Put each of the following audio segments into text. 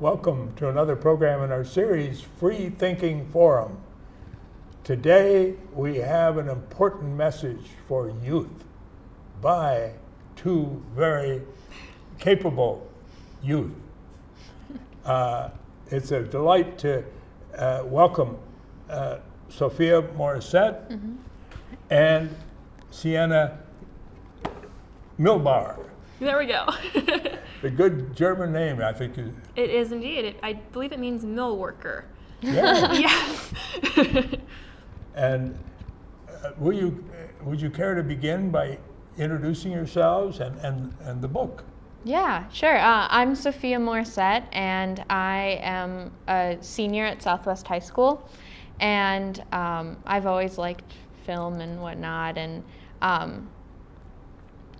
Welcome to another program in our series, Freethinking Forum. Today we have an important message for youth by two very capable youth. It's a delight to welcome Sophia Morissette and Sienna Milbauer. There we go. A good German name, I think. It is indeed. I believe it means mill worker. Yeah. Yes. And would you care to begin by introducing yourselves and the book? Yeah, sure. I'm Sophia Morissette, and I am a senior at Southwest High School. And I've always liked film and whatnot. And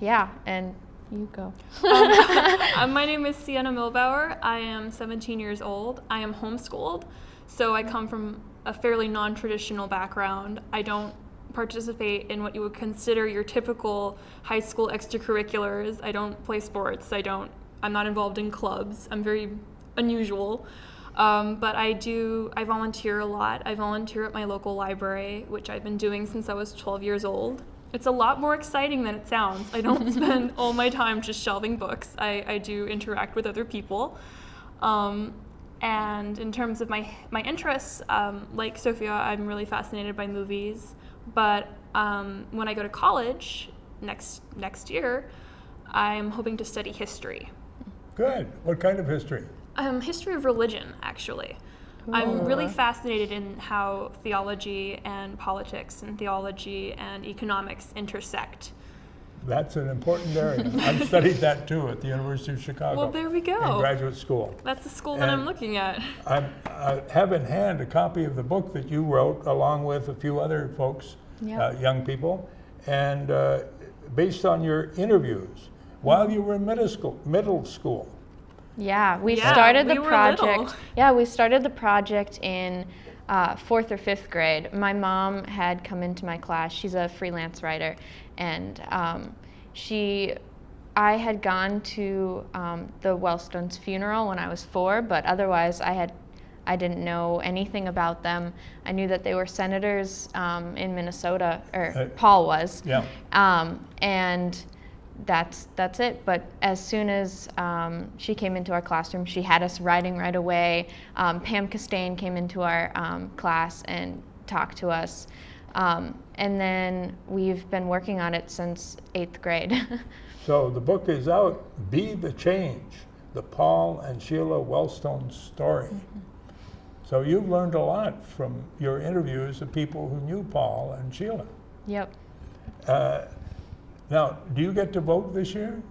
yeah, and you go. My name is Sienna Milbauer. I am 17 years old. I am homeschooled, so I come from a fairly non-traditional background. I don't participate in what you would consider your typical high school extracurriculars. I don't play sports. I'm not involved in clubs. I'm very unusual. But I volunteer a lot. I volunteer at my local library, which I've been doing since I was 12 years old. It's a lot more exciting than it sounds. I don't spend all my time just shelving books. I do interact with other people. And in terms of my interests, like Sophia, I'm really fascinated by movies. But when I go to college next year, I'm hoping to study history. Good. What kind of history? History of religion, actually. I'm really fascinated in how theology and politics and theology and economics intersect. That's an important area. I've studied that too at the University of Chicago. Well, there we go. In graduate school. That's the school that I'm looking at. I have in hand a copy of the book that you wrote along with a few other folks, young people, and based on your interviews while you were in middle school. Yeah, we started the project. Little. Yeah, we started the project in 4th or 5th grade. My mom had come into my class. She's a freelance writer, and I had gone to the Wellstones' funeral when I was 4, but otherwise I didn't know anything about them. I knew that they were senators in Minnesota, or Paul was. Yeah. And that's it. But as soon as she came into our classroom, she had us writing right away. Pam Costain came into our class and talked to us. And then we've been working on it since 8th grade. So the book is out, Be the Change, the Paul and Sheila Wellstone story. So you've learned a lot from your interviews of people who knew Paul and Sheila. Yep. Now, do you get to vote this year?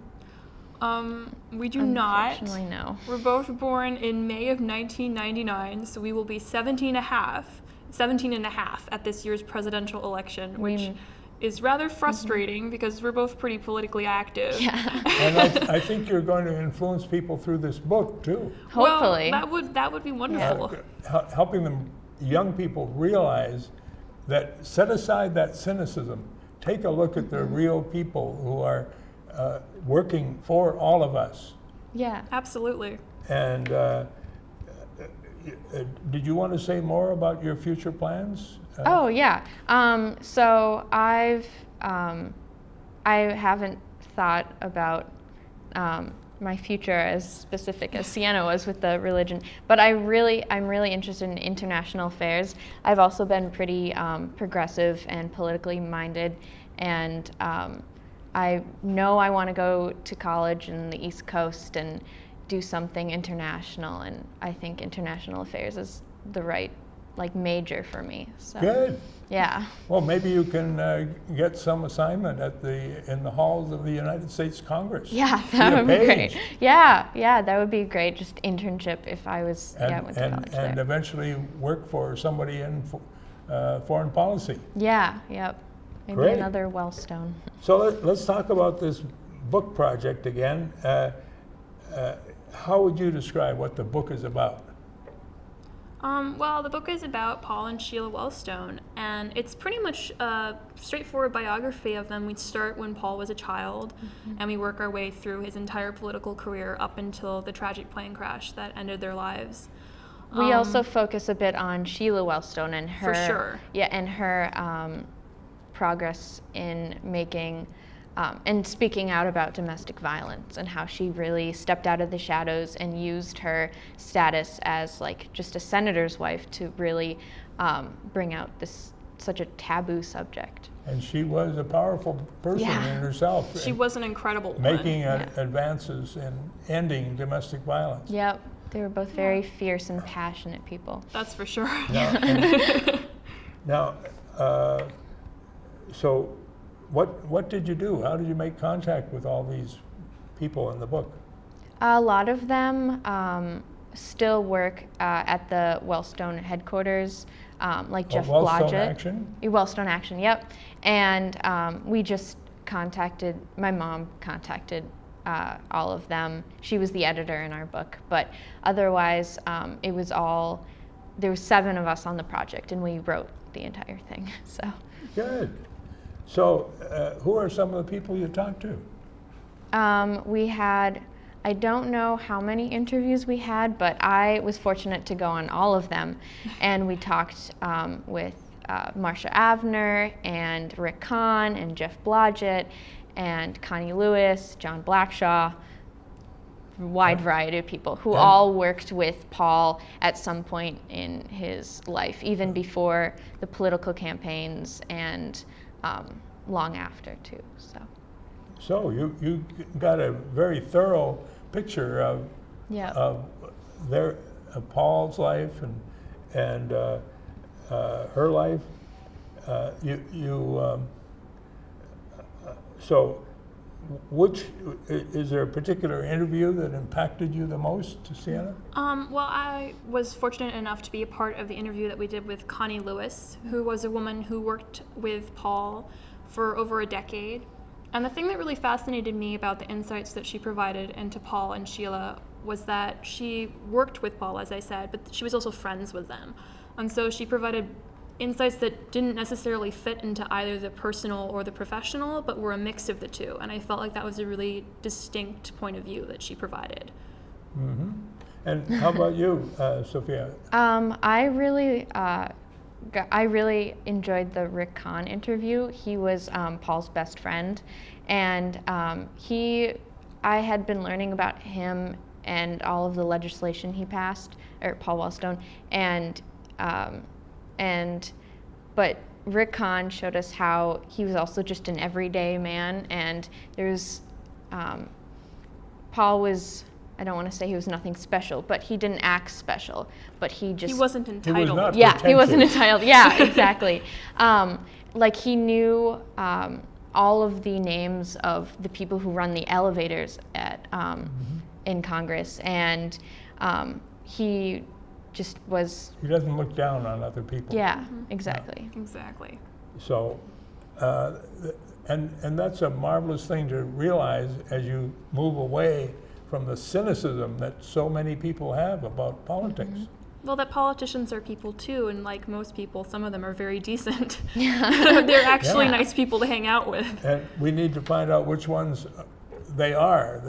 We do not. Unfortunately, no. We're both born in May of 1999, so we will be 17 and a half at this year's presidential election, which is rather frustrating because we're both pretty politically active. Yeah. And I think you're going to influence people through this book too. Hopefully. Well, that would be wonderful. Helping them, young people, realize that set aside that cynicism. Take a look at the real people who are working for all of us. Yeah. Absolutely. And did you want to say more about your future plans? Oh yeah. So I haven't thought about my future as specific as Sienna was with the religion, but I'm really interested in international affairs. I've also been pretty progressive and politically minded, and I know I want to go to college in the East Coast and do something international, and I think international affairs is the right major for me. So. Good. Yeah. Well, maybe you can get some assignment in the halls of the United States Congress. Yeah, that would be great. Yeah, that would be great. Just internship if I was went to college there. And eventually work for somebody in foreign policy. Yeah. Yep. Maybe Great. Another Wellstone. So let's talk about this book project again. How would you describe what the book is about? Well, the book is about Paul and Sheila Wellstone, and it's pretty much a straightforward biography of them. We start when Paul was a child, and we work our way through his entire political career up until the tragic plane crash that ended their lives. We also focus a bit on Sheila Wellstone and her, For sure. and her progress in making and speaking out about domestic violence and how she really stepped out of the shadows and used her status as like just a senator's wife to really bring out this such a taboo subject. And she was a powerful person in herself. She was an incredible making woman. advances in ending domestic violence. Yep, they were both very fierce and passionate people. That's for sure. Now, so what did you do? How did you make contact with all these people in the book? A lot of them still work at the Wellstone headquarters, like Jeff Wellstone Blodgett. Action? Wellstone Action, yep. And we just contacted, my mom contacted all of them. She was the editor in our book, but otherwise it was all, there were 7 of us on the project and we wrote the entire thing, so. Good. So who are some of the people you talked to? We had, I don't know how many interviews we had, but I was fortunate to go on all of them. And we talked with Marsha Avner and Rick Kahn and Jeff Blodgett and Connie Lewis, John Blackshaw, wide variety of people who all worked with Paul at some point in his life, even before the political campaigns and long after too. So you got a very thorough picture of Paul's life and her life. So which is there a particular interview that impacted you the most, Sienna? Well, I was fortunate enough to be a part of the interview that we did with Connie Lewis, who was a woman who worked with Paul for over a decade. And the thing that really fascinated me about the insights that she provided into Paul and Sheila was that she worked with Paul, as I said, but she was also friends with them. And so she provided insights that didn't necessarily fit into either the personal or the professional, but were a mix of the two. And I felt like that was a really distinct point of view that she provided. Mm-hmm. And how about you, Sophia? I really enjoyed the Rick Kahn interview. He was Paul's best friend, and I had been learning about him and all of the legislation he passed, or Paul Wellstone, but Rick Kahn showed us how he was also just an everyday man, and Paul was, I don't want to say he was nothing special, but he didn't act special, but he wasn't entitled. He was not he wasn't entitled. Yeah, exactly. Like he knew all of the names of the people who run the elevators at in Congress, and he just was. He doesn't look down on other people. Yeah, exactly. Yeah. Exactly. So, and that's a marvelous thing to realize as you move away from the cynicism that so many people have about politics. Mm-hmm. Well, that politicians are people too, and like most people, some of them are very decent. They're actually nice people to hang out with. And we need to find out which ones they are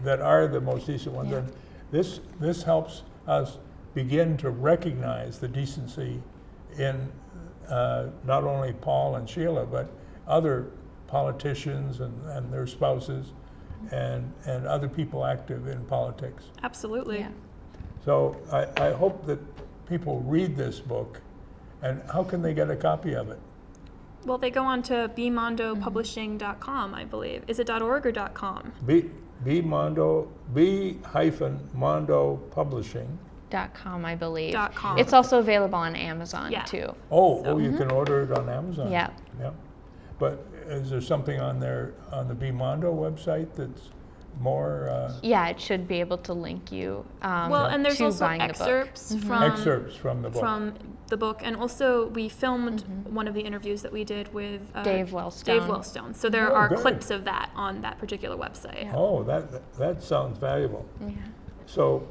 that are the most decent ones. Yeah. And this helps us begin to recognize the decency in not only Paul and Sheila, but other politicians and their spouses and other people active in politics. Absolutely. Yeah. So I hope that people read this book. And how can they get a copy of it? Well, they go on to bmondopublishing.com, I believe. Is it .org or .com? B-Mondo Publishing. .com, I believe. .com. It's also available on Amazon too. You can order it on Amazon. Yeah. Yeah. But is there something on the B-Mondo website that's more? Yeah, it should be able to link you. Well, and there's to also buying excerpts the book. From the book. From the book, and also we filmed one of the interviews that we did with Dave Wellstone. So there are good. clips of that on that particular website. Yeah. Oh, that sounds valuable. Yeah. So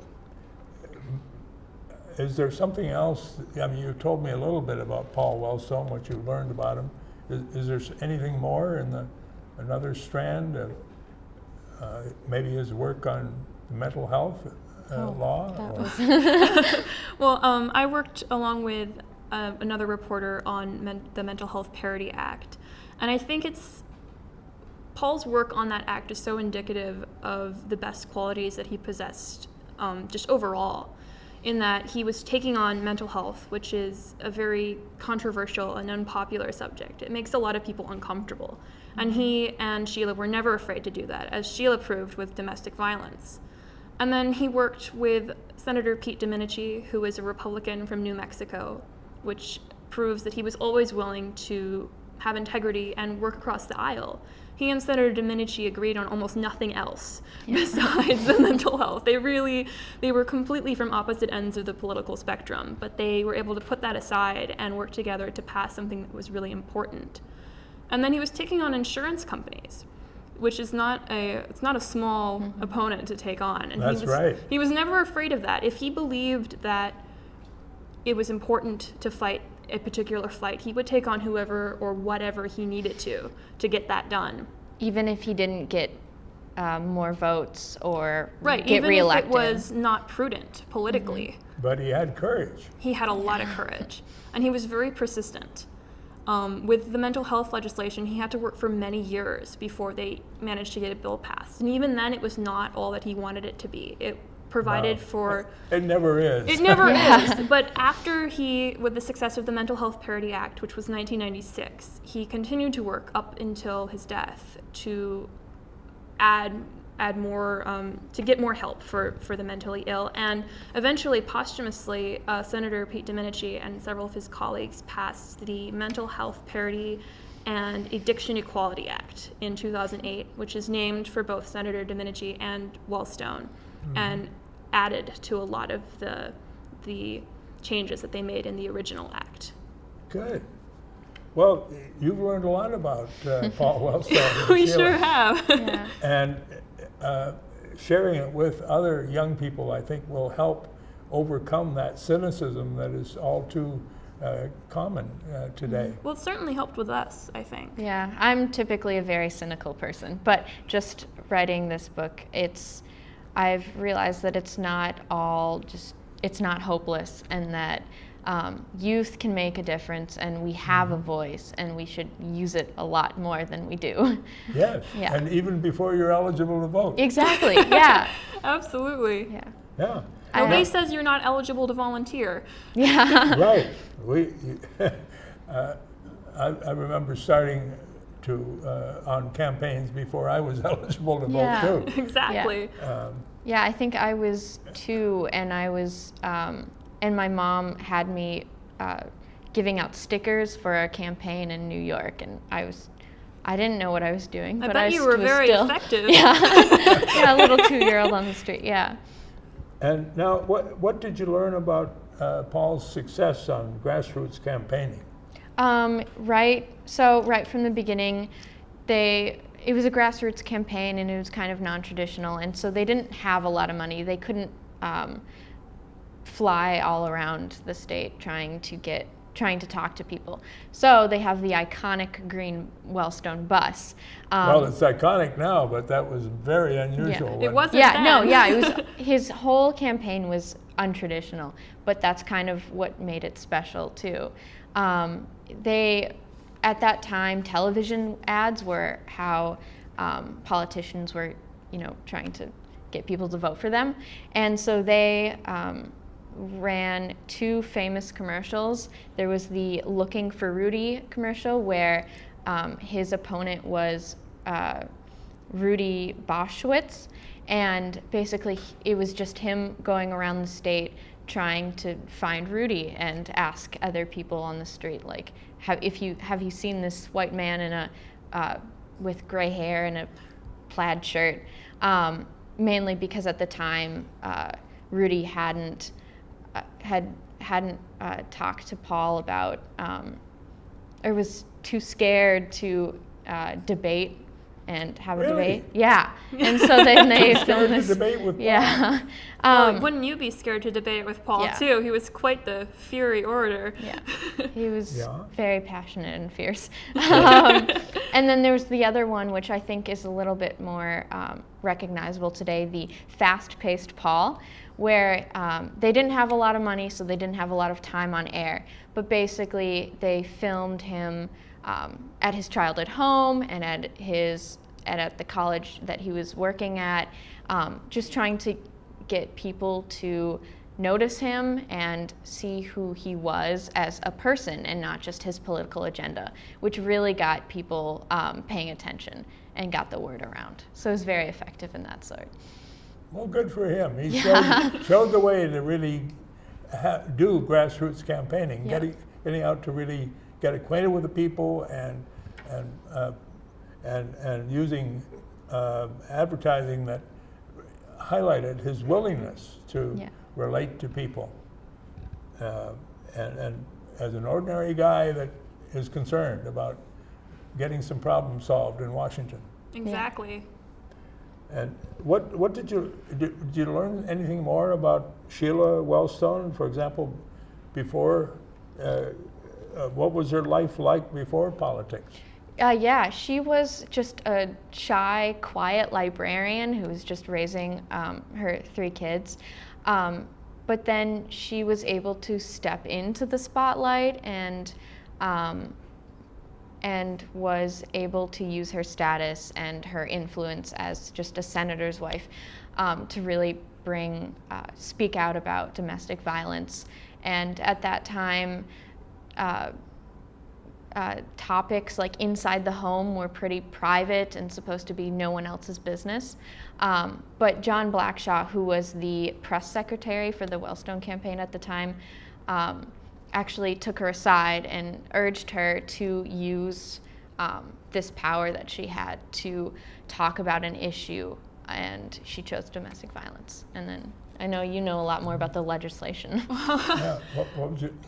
Is there something else? I mean, you told me a little bit about Paul Wellstone, what you learned about him. Is there anything more in another strand of maybe his work on mental health law? Well, I worked along with another reporter on the Mental Health Parity Act, and I think Paul's work on that act is so indicative of the best qualities that he possessed just overall, in that he was taking on mental health, which is a very controversial and unpopular subject. It makes a lot of people uncomfortable. And he and Sheila were never afraid to do that, as Sheila proved with domestic violence. And then he worked with Senator Pete Domenici, who is a Republican from New Mexico, which proves that he was always willing to have integrity and work across the aisle. He and Senator Domenici agreed on almost nothing else besides the mental health. They were completely from opposite ends of the political spectrum, but they were able to put that aside and work together to pass something that was really important. And then he was taking on insurance companies, which is not a small opponent to take on. And That's right. He was never afraid of that. If he believed that it was important to fight a particular fight, he would take on whoever or whatever he needed to get that done. Even if he didn't get more votes or right, get even reelected. if it was not prudent politically. But he had courage. He had a lot of courage, and he was very persistent. With the mental health legislation, he had to work for many years before they managed to get a bill passed. And even then, it was not all that he wanted it to be. It provided for... It never is. It never is. But after with the success of the Mental Health Parity Act, which was 1996, he continued to work up until his death to add more, to get more help for the mentally ill. And eventually, posthumously, Senator Pete Domenici and several of his colleagues passed the Mental Health Parity and Addiction Equality Act in 2008, which is named for both Senator Domenici and Wellstone, and added to a lot of the changes that they made in the original act. Good. Well, you've learned a lot about Paul Wellstone. We Sheila. sure have. Yeah. And sharing it with other young people, I think, will help overcome that cynicism that is all too common today. Well, it certainly helped with us, I think. Yeah, I'm typically a very cynical person, but just writing this book, I've realized that it's not hopeless, and that youth can make a difference, and we have a voice, and we should use it a lot more than we do. Yes, Yeah. and even before you're eligible to vote. Exactly, yeah. Absolutely. Yeah. Yeah. Nobody says you're not eligible to volunteer. Yeah. Right. I remember starting on campaigns before I was eligible to Yeah. vote too. Exactly. Yeah, I think I was 2, and I was, and my mom had me giving out stickers for a campaign in New York, and I didn't know what I was doing. I but bet you were was very still, effective. Yeah, yeah, a little 2-year-old on the street. Yeah. And now, what did you learn about Paul's success on grassroots campaigning? Right from the beginning, it was a grassroots campaign, and it was kind of non-traditional, and so they didn't have a lot of money. They couldn't fly all around the state trying to talk to people. So they have the iconic green Wellstone bus. Well, it's iconic now, but that was very unusual. It wasn't Yeah, then. no, yeah, it was. His whole campaign was untraditional, but that's kind of what made it special too. At that time, television ads were how politicians were, trying to get people to vote for them, and so they ran 2 famous commercials. There was the "Looking for Rudy" commercial, where his opponent was Rudy Boschwitz, and basically it was just him going around the state trying to find Rudy and ask other people on the street, like, have you seen this white man in with gray hair and a plaid shirt? Mainly because at the time Rudy hadn't talked to Paul about, or was too scared to debate and have a Really? debate. Yeah, and so then they Started filmed a this. debate with Paul. Yeah. Wouldn't you be scared to debate with Paul Yeah. too? He was quite the fiery orator. Yeah, he was Yeah. very passionate and fierce. And then there was the other one, which I think is a little bit more recognizable today, the fast-paced Paul, where they didn't have a lot of money, so they didn't have a lot of time on air. But basically, they filmed him at his childhood home and at the college that he was working at, just trying to get people to notice him and see who he was as a person and not just his political agenda, which really got people paying attention and got the word around. So it was very effective in that sort. Well, good for him. He showed the way to really do grassroots campaigning, Yeah. getting out to really get acquainted with the people and using advertising that highlighted his willingness to Yeah. relate to people. And as an ordinary guy that is concerned about getting some problems solved in Washington. Exactly. And what did you learn anything more about Sheila Wellstone, for example, before? What was her life like before politics? Yeah, she was just a shy, quiet librarian who was just raising her 3 kids. But then she was able to step into the spotlight and was able to use her status and her influence as just a senator's wife to really speak out about domestic violence. And at that time, topics like inside the home were pretty private and supposed to be no one else's business. But John Blackshaw, who was the press secretary for the Wellstone campaign at the time, actually took her aside and urged her to use this power that she had to talk about an issue, and she chose domestic violence. And then I know you know a lot more about the legislation. Yeah.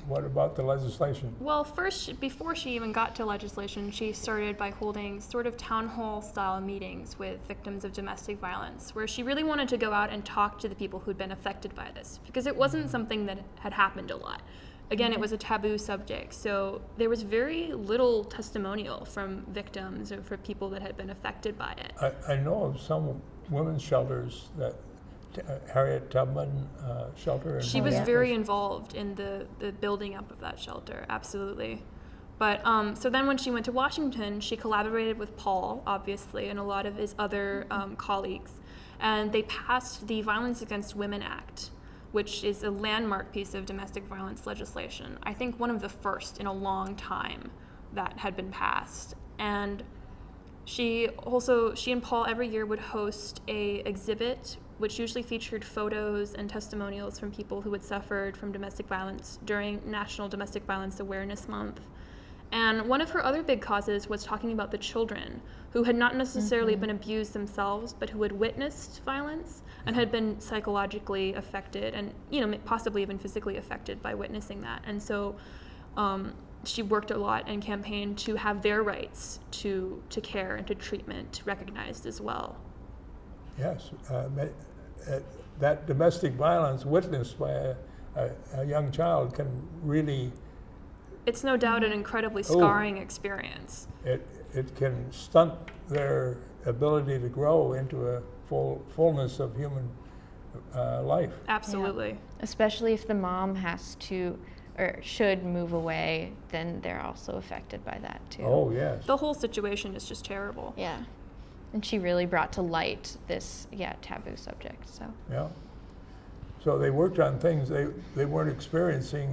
What about the legislation? Well, first, before she even got to legislation, she started by holding sort of town hall style meetings with victims of domestic violence, where she really wanted to go out and talk to the people who'd been affected by this, because it wasn't something that had happened a lot. Again, it was a taboo subject, so there was very little testimonial from victims or for people that had been affected by it. I know of some women's shelters that Harriet Tubman shelter. She was very involved in the building up of that shelter, absolutely. But so then when she went to Washington, she collaborated with Paul, obviously, and a lot of his other colleagues, and they passed the Violence Against Women Act, which is a landmark piece of domestic violence legislation. I think one of the first in a long time that had been passed. And she and Paul every year would host a exhibit which usually featured photos and testimonials from people who had suffered from domestic violence during National Domestic Violence Awareness Month. And one of her other big causes was talking about the children who had not necessarily been abused themselves, but who had witnessed violence and had been psychologically affected and, possibly even physically affected by witnessing that. And so she worked a lot and campaigned to have their rights to care and to treatment recognized as well. Yes, that domestic violence witnessed by a young child can really. It's no doubt an incredibly scarring experience. It can stunt their ability to grow into a fullness of human life. Absolutely. Yeah. Especially if the mom has to or should move away, then they're also affected by that too. Oh, yes. The whole situation is just terrible. Yeah. And she really brought to light this, taboo subject. So. Yeah. So they worked on things. They weren't experiencing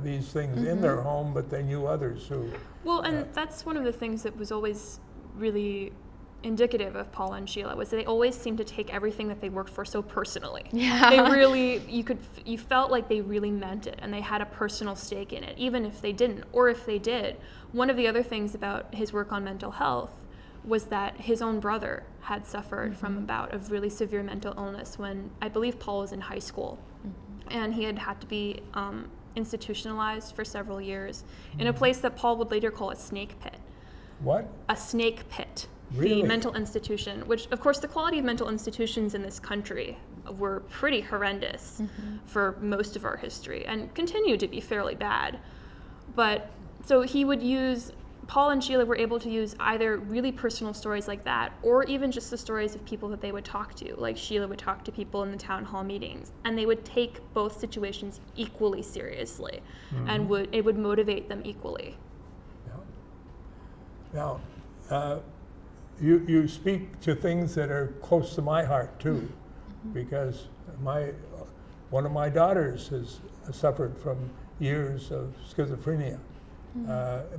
these things in their home, but they knew others who. Well, and that's one of the things that was always really indicative of Paul and Sheila, was that they always seemed to take everything that they worked for so personally. Yeah. They really, you felt like they really meant it, and they had a personal stake in it, even if they didn't, or if they did. One of the other things about his work on mental health was that his own brother had suffered from a bout of really severe mental illness when I believe Paul was in high school. And he had to be institutionalized for several years in a place that Paul would later call a snake pit. What? A snake pit. Really? the mental institution, which of course the quality of mental institutions in this country were pretty horrendous for most of our history and continue to be fairly bad. But so Paul and Sheila were able to use either really personal stories like that, or even just the stories of people that they would talk to. Like Sheila would talk to people in the town hall meetings, and they would take both situations equally seriously, and it would motivate them equally. Yeah. Now, you speak to things that are close to my heart too, because one of my daughters has suffered from years of schizophrenia.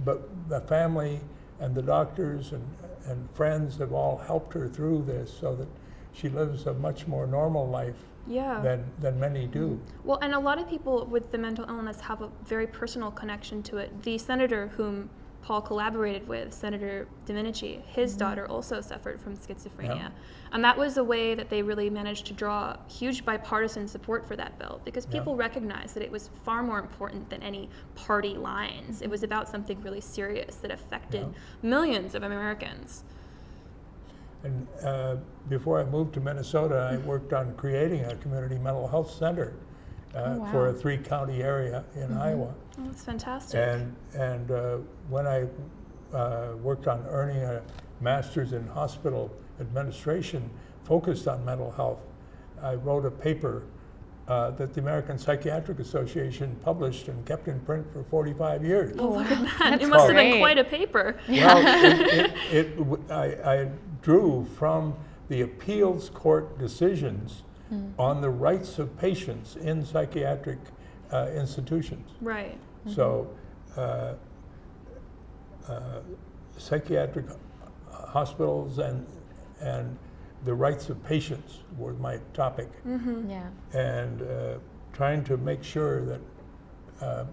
But the family and the doctors and friends have all helped her through this so that she lives a much more normal life than many do. Well, and a lot of people with the mental illness have a very personal connection to it. The senator whom Paul collaborated with, Senator Domenici, his daughter also suffered from schizophrenia. Yeah. And that was a way that they really managed to draw huge bipartisan support for that bill, because people recognized that it was far more important than any party lines. It was about something really serious that affected millions of Americans. And before I moved to Minnesota, I worked on creating a community mental health center for a 3-county area in Iowa. Oh, that's fantastic. And when I worked on earning a master's in hospital administration focused on mental health, I wrote a paper that the American Psychiatric Association published and kept in print for 45 years. Oh, look at that. That's It must have been great. quite a paper. Well, I drew from the appeals court decisions on the rights of patients in psychiatric institutions. Right. So psychiatric hospitals and the rights of patients were my topic. Yeah. And trying to make sure that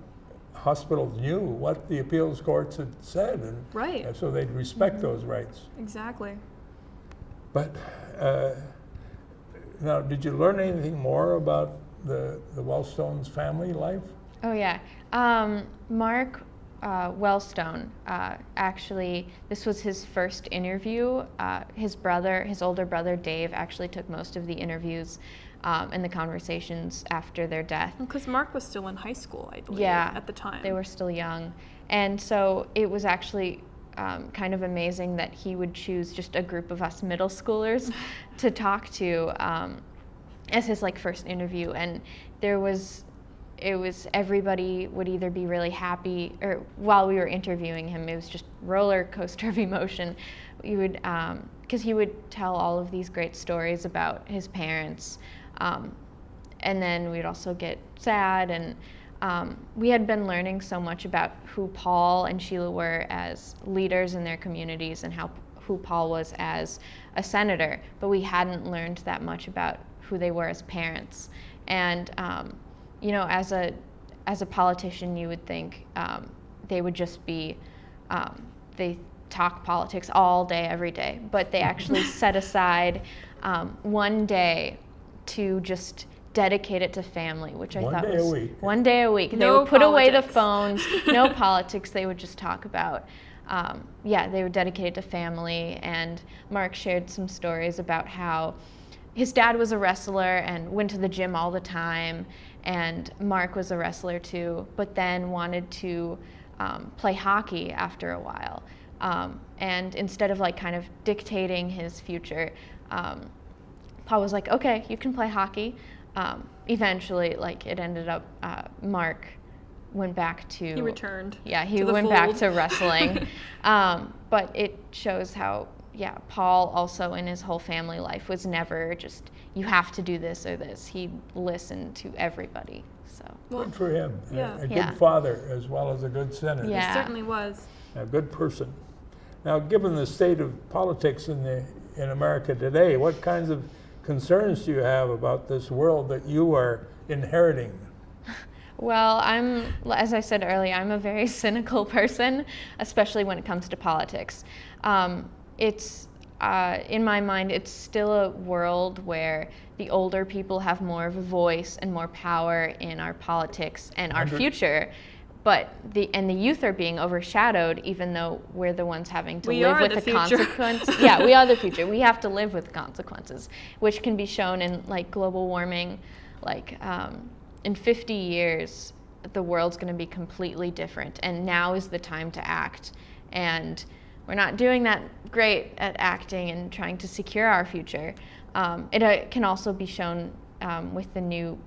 hospitals knew what the appeals courts had said, and Right. so they'd respect those rights. Exactly. But now, did you learn anything more about the Wellstones' family life? Oh yeah. Mark Wellstone, actually, this was his first interview. His older brother Dave, actually took most of the interviews and the conversations after their death. Because Mark was still in high school, I believe, Yeah, at the time. they were still young. And so it was actually kind of amazing that he would choose just a group of us middle schoolers to talk to as his first interview. And everybody would either be really happy, or while we were interviewing him, it was just roller coaster of emotion. We would, because he would tell all of these great stories about his parents, and then we'd also get sad. And we had been learning so much about who Paul and Sheila were as leaders in their communities and who Paul was as a senator, but we hadn't learned that much about who they were as parents. And as a politician, you would think they would just be, they talk politics all day, every day, but they actually set aside one day to just dedicate it to family, which I thought was 1 day a week. 1 day a week. They No would put away the politics. phones, no politics. They would just talk about, they would dedicate it to family. And Mark shared some stories about how his dad was a wrestler and went to the gym all the time, and Mark was a wrestler too, but then wanted to play hockey after a while. And instead of kind of dictating his future, Paul was like, okay, you can play hockey. Eventually, it ended up, Mark went back to... He returned. Yeah, he to the went back fold. to wrestling. But it shows how, Paul also in his whole family life was never just, you have to do this or this. He listened to everybody, so. Good for him. Yeah. A good Yeah. father as well as a good senator. Yeah. It certainly was. A good person. Now, given the state of politics in America today, what kinds of concerns do you have about this world that you are inheriting? Well, as I said earlier, I'm a very cynical person, especially when it comes to politics. In my mind, it's still a world where the older people have more of a voice and more power in our politics and our future, but the youth are being overshadowed, even though we're the ones having to We live are with the the future. consequences. Yeah, we are the future. We have to live with consequences, which can be shown in like global warming. Like in 50 years, the world's going to be completely different, and now is the time to act. And we're not doing that great at acting and trying to secure our future. It can also be shown with the new,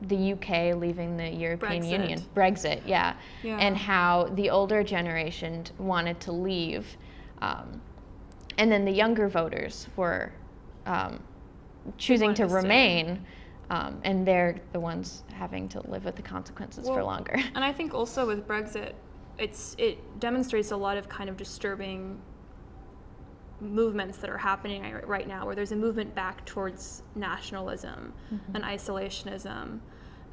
the UK leaving the European Union, Brexit, yeah, and how the older generation wanted to leave, and then the younger voters were choosing to remain. And they're the ones having to live with the consequences for longer. And I think also with Brexit, it demonstrates a lot of kind of disturbing movements that are happening right now, where there's a movement back towards nationalism and isolationism,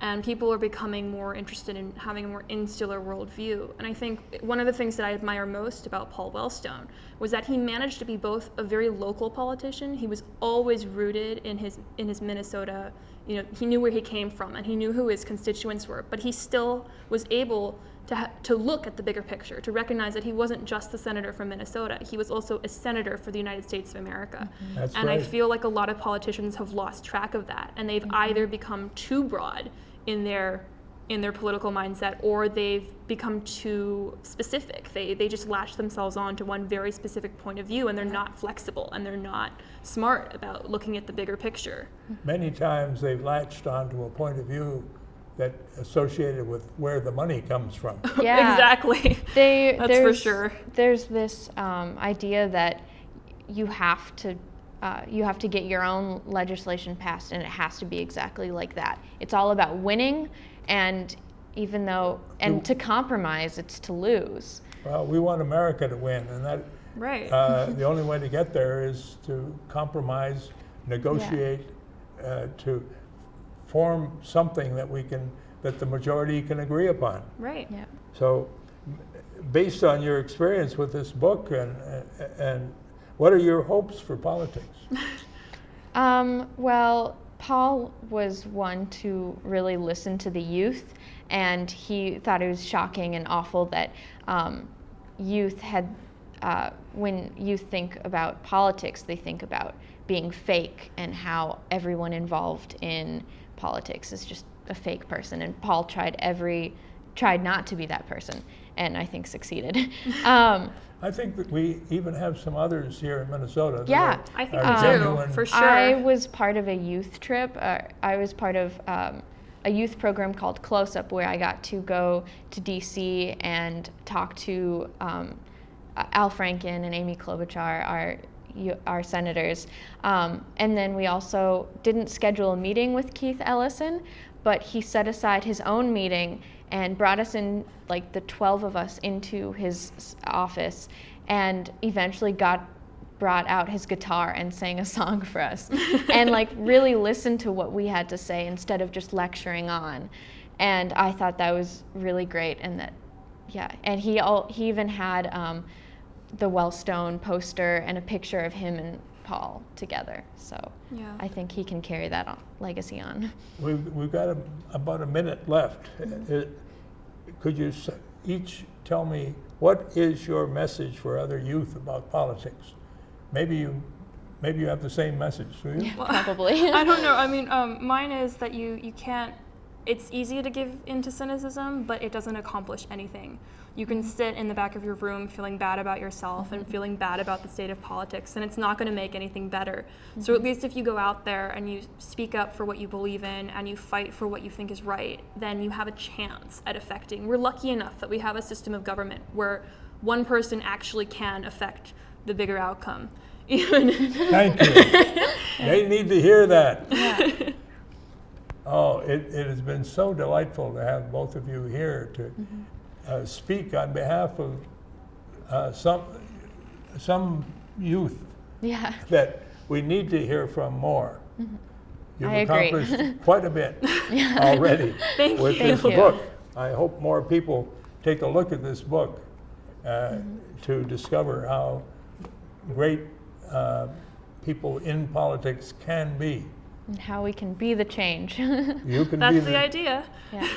and people are becoming more interested in having a more insular worldview. And I think one of the things that I admire most about Paul Wellstone was that he managed to be both a very local politician. He was always rooted in his Minnesota. You know, he knew where he came from and he knew who his constituents were, but he still was able to look at the bigger picture, to recognize that he wasn't just the senator from Minnesota. He was also a senator for the United States of America. That's and right. I feel like a lot of politicians have lost track of that, and they've either become too broad in their political mindset, or they've become too specific. They just latch themselves on to one very specific point of view, and they're not flexible, and they're not smart about looking at the bigger picture. Many times they've latched onto a point of view that associated with where the money comes from. Yeah, Exactly. That's for sure. There's this idea that you have to get your own legislation passed, and it has to be exactly like that. It's all about winning, and to compromise, it's to lose. Well, we want America to win, and that Right. the only way to get there is to compromise, negotiate, to form something that the majority can agree upon. Right. Yeah. So, based on your experience with this book, and what are your hopes for politics? Well, Paul was one to really listen to the youth, and he thought it was shocking and awful that youth had, when youth think about politics, they think about being fake and how everyone involved in politics is just a fake person. And Paul tried not to be that person, and I think succeeded. I think that we even have some others here in Minnesota. Yeah, I think are we genuine. do, for sure. I was part of a youth trip. I was part of a youth program called Close Up, where I got to go to DC and talk to Al Franken and Amy Klobuchar, our senators. And then we also didn't schedule a meeting with Keith Ellison, but he set aside his own meeting and brought us in, like the 12 of us, into his office, and eventually brought out his guitar and sang a song for us, and like really listened to what we had to say instead of just lecturing on. And I thought that was really great, and and he even had the Wellstone poster and a picture of him and Paul together. So I think he can carry that legacy on. We've got about a minute left. Could you each tell me, what is your message for other youth about politics? Maybe you have the same message, do you? Yeah, probably. I don't know. I mean, mine is that you can't. It's easy to give into cynicism, but it doesn't accomplish anything. You can sit in the back of your room feeling bad about yourself and feeling bad about the state of politics, and it's not going to make anything better. So at least if you go out there and you speak up for what you believe in and you fight for what you think is right, then you have a chance at affecting. We're lucky enough that we have a system of government where one person actually can affect the bigger outcome. Thank you. They need to hear that. Yeah. Oh, it has been so delightful to have both of you here to speak on behalf of some youth Yeah. that we need to hear from more. You've I agree. accomplished quite a bit already with this Thank you. book. I hope more people take a look at this book to discover how great people in politics can be. And how we can be the change. You can That's be the idea. Yeah.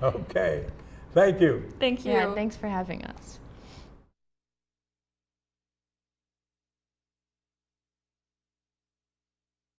Okay. Thank you. Thank you. Yeah, thanks for having us.